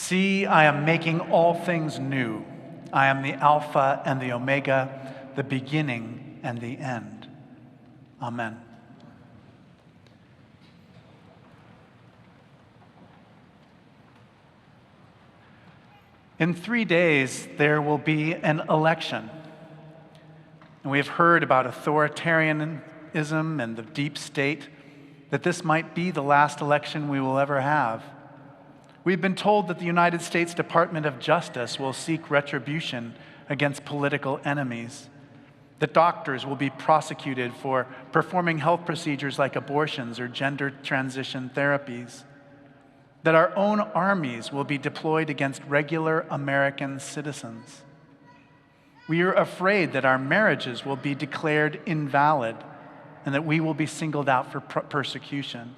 See, I am making all things new. I am the Alpha and the Omega, the beginning and the end. Amen. In 3 days, there will be an election. And we have heard about authoritarianism and the deep state, that this might be the last election we will ever have. We've been told that the United States Department of Justice will seek retribution against political enemies, that doctors will be prosecuted for performing health procedures like abortions or gender transition therapies, that our own armies will be deployed against regular American citizens. We are afraid that our marriages will be declared invalid and that we will be singled out for persecution.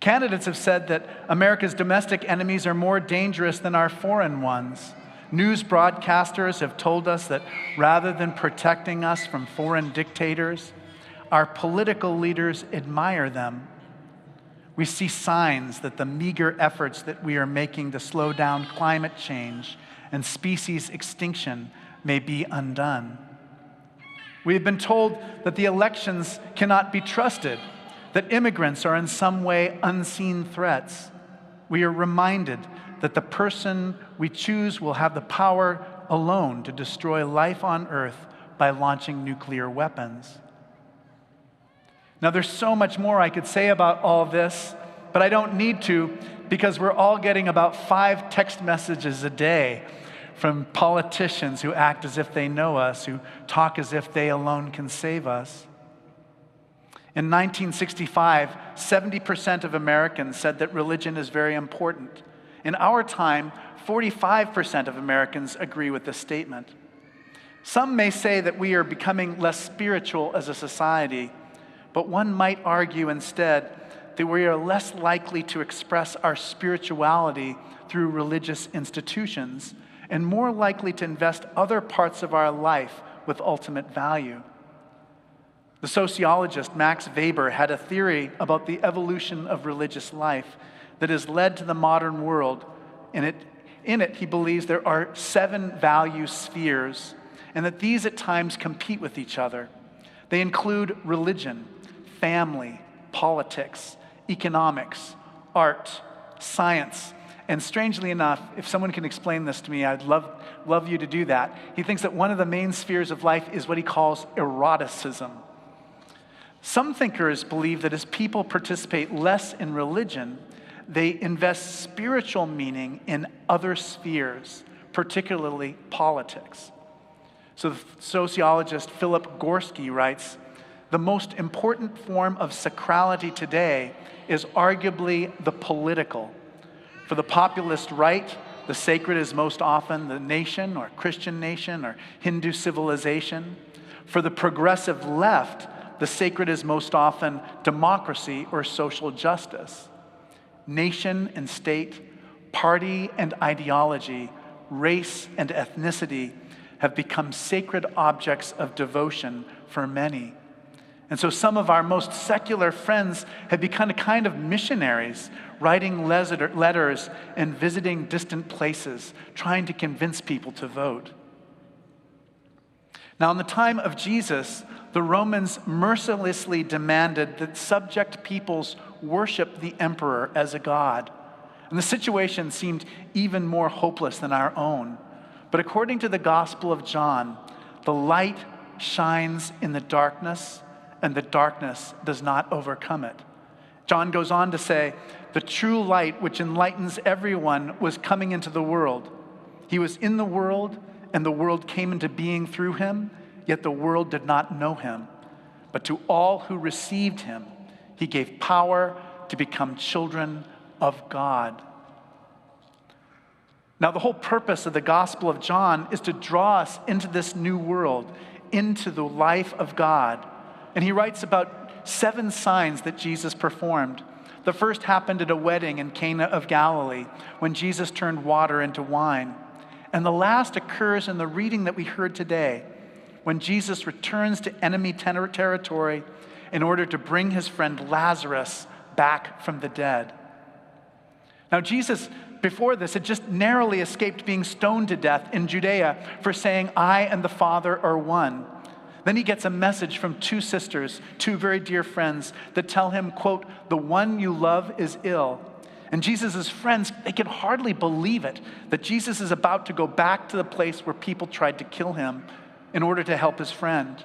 Candidates have said that America's domestic enemies are more dangerous than our foreign ones. News broadcasters have told us that rather than protecting us from foreign dictators, our political leaders admire them. We see signs that the meager efforts that we are making to slow down climate change and species extinction may be undone. We have been told that the elections cannot be trusted, that immigrants are in some way unseen threats. We are reminded that the person we choose will have the power alone to destroy life on earth by launching nuclear weapons. Now, there's so much more I could say about all this, but I don't need to, because we're all getting about 5 text messages a day from politicians who act as if they know us, who talk as if they alone can save us. In 1965, 70% of Americans said that religion is very important. In our time, 45% of Americans agree with this statement. Some may say that we are becoming less spiritual as a society, but one might argue instead that we are less likely to express our spirituality through religious institutions and more likely to invest other parts of our life with ultimate value. The sociologist Max Weber had a theory about the evolution of religious life that has led to the modern world. In it, he believes there are 7 value spheres, and that these at times compete with each other. They include religion, family, politics, economics, art, science, and strangely enough, if someone can explain this to me, I'd love you to do that. He thinks that one of the main spheres of life is what he calls eroticism. Some thinkers believe that as people participate less in religion, they invest spiritual meaning in other spheres, particularly politics. So the sociologist Philip Gorski writes, "The most important form of sacrality today is arguably the political. For the populist right, the sacred is most often the nation or Christian nation or Hindu civilization. For the progressive left, the sacred is most often democracy or social justice. Nation and state, party and ideology, race and ethnicity have become sacred objects of devotion for many. And so some of our most secular friends have become a kind of missionaries, writing letters and visiting distant places, trying to convince people to vote." Now, in the time of Jesus, the Romans mercilessly demanded that subject peoples worship the emperor as a god. And the situation seemed even more hopeless than our own. But according to the Gospel of John, the light shines in the darkness, and the darkness does not overcome it. John goes on to say, "The true light which enlightens everyone was coming into the world. He was in the world, and the world came into being through him, yet the world did not know him. But to all who received him, he gave power to become children of God." Now, the whole purpose of the Gospel of John is to draw us into this new world, into the life of God. And he writes about 7 signs that Jesus performed. The first happened at a wedding in Cana of Galilee, when Jesus turned water into wine. And the last occurs in the reading that we heard today, when Jesus returns to enemy territory in order to bring his friend Lazarus back from the dead. Now, Jesus before this, had just narrowly escaped being stoned to death in Judea for saying, "I and the Father are one." Then he gets a message from two sisters, two very dear friends, that tell him, quote, "The one you love is ill." And Jesus' friends, they can hardly believe it, that Jesus is about to go back to the place where people tried to kill him in order to help his friend.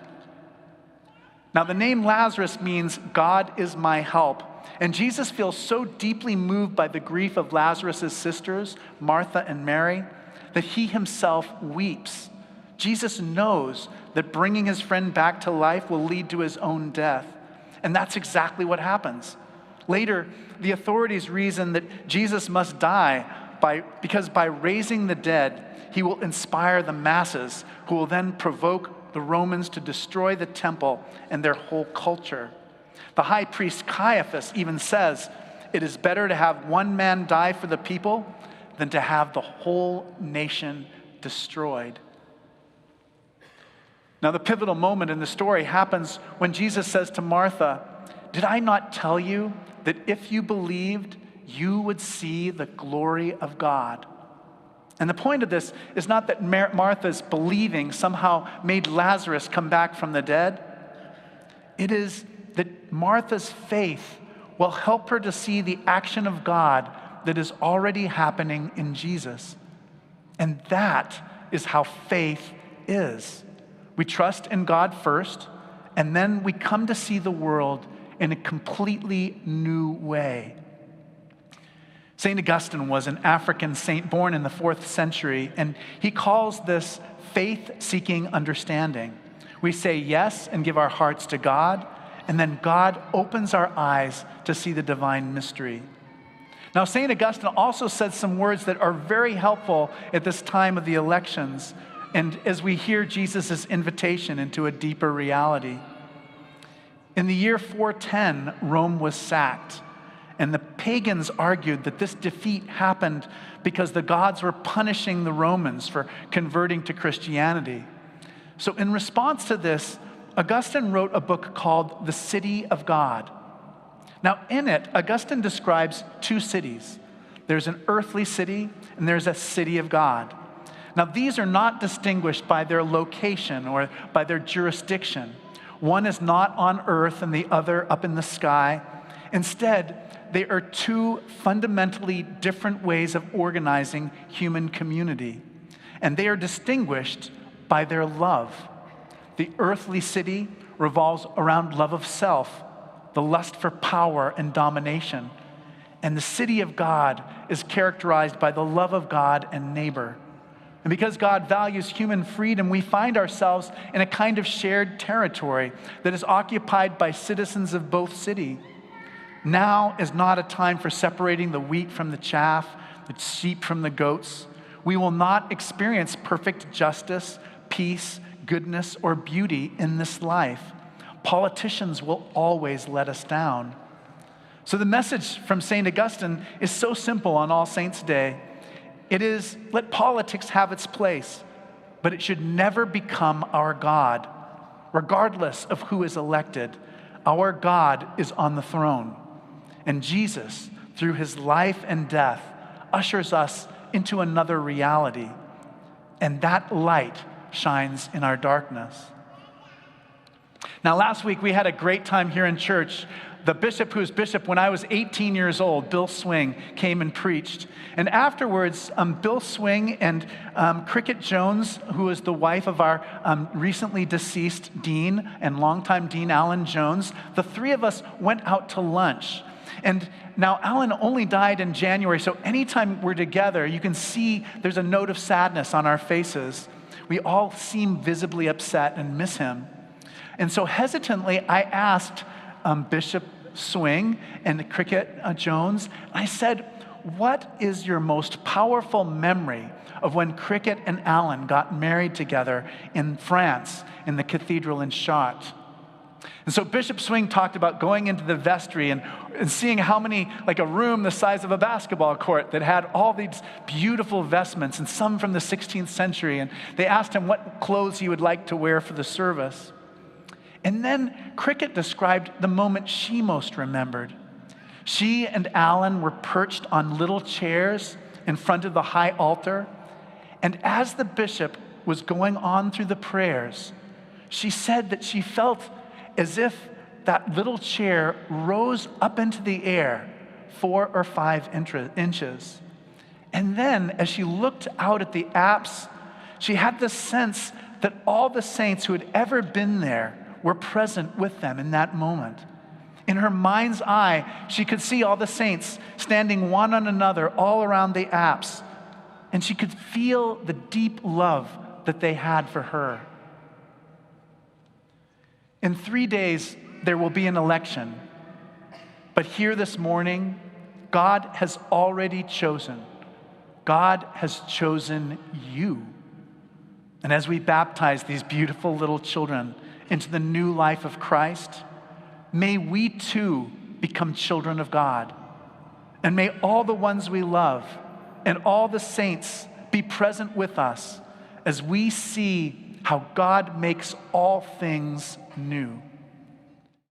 Now, the name Lazarus means God is my help. And Jesus feels so deeply moved by the grief of Lazarus' sisters, Martha and Mary, that he himself weeps. Jesus knows that bringing his friend back to life will lead to his own death. And that's exactly what happens. Later, the authorities reason that Jesus must die because by raising the dead, he will inspire the masses, who will then provoke the Romans to destroy the temple and their whole culture. The high priest Caiaphas even says, "It is better to have one man die for the people than to have the whole nation destroyed." Now, the pivotal moment in the story happens when Jesus says to Martha, "Did I not tell you that if you believed, you would see the glory of God?" And the point of this is not that Martha's believing somehow made Lazarus come back from the dead. It is that Martha's faith will help her to see the action of God that is already happening in Jesus. And that is how faith is. We trust in God first, and then we come to see the world in a completely new way. St. Augustine was an African saint born in the 4th century, and he calls this faith-seeking understanding. We say yes and give our hearts to God, and then God opens our eyes to see the divine mystery. Now, St. Augustine also said some words that are very helpful at this time of the elections, and as we hear Jesus' invitation into a deeper reality. In the year 410, Rome was sacked, and the pagans argued that this defeat happened because the gods were punishing the Romans for converting to Christianity. So in response to this, Augustine wrote a book called The City of God. Now in it, Augustine describes two cities. There's an earthly city and there's a city of God. Now these are not distinguished by their location or by their jurisdiction. One is not on earth and the other up in the sky. Instead, they are two fundamentally different ways of organizing human community. And they are distinguished by their love. The earthly city revolves around love of self, the lust for power and domination. And the city of God is characterized by the love of God and neighbor. And because God values human freedom, we find ourselves in a kind of shared territory that is occupied by citizens of both cities. Now is not a time for separating the wheat from the chaff, the sheep from the goats. We will not experience perfect justice, peace, goodness, or beauty in this life. Politicians will always let us down. So the message from St. Augustine is so simple on All Saints' Day. It is, let politics have its place, but it should never become our God. Regardless of who is elected, our God is on the throne. And Jesus, through his life and death, ushers us into another reality. And that light shines in our darkness. Now, last week we had a great time here in church. The bishop who's bishop when I was 18 years old, Bill Swing, came and preached. And afterwards, Bill Swing and Cricket Jones, who is the wife of our recently deceased dean and longtime Dean Alan Jones, the three of us went out to lunch. And now Alan only died in January, so anytime we're together, you can see there's a note of sadness on our faces. We all seem visibly upset and miss him. And so hesitantly, I asked Bishop Swing and Cricket Jones, I said, what is your most powerful memory of when Cricket and Alan got married together in France, in the Cathedral in Chartres? And so Bishop Swing talked about going into the vestry and seeing how many, like a room the size of a basketball court that had all these beautiful vestments and some from the 16th century. And they asked him what clothes he would like to wear for the service. And then Cricket described the moment she most remembered. She and Alan were perched on little chairs in front of the high altar. And as the bishop was going on through the prayers, she said that she felt as if that little chair rose up into the air 4 or 5 inches. And then as she looked out at the apse, she had the sense that all the saints who had ever been there were present with them in that moment. In her mind's eye, she could see all the saints standing one on another all around the apse, and she could feel the deep love that they had for her. In 3 days, there will be an election. But here this morning, God has already chosen. God has chosen you. And as we baptize these beautiful little children into the new life of Christ, may we too become children of God. And may all the ones we love and all the saints be present with us as we see how God makes all things new.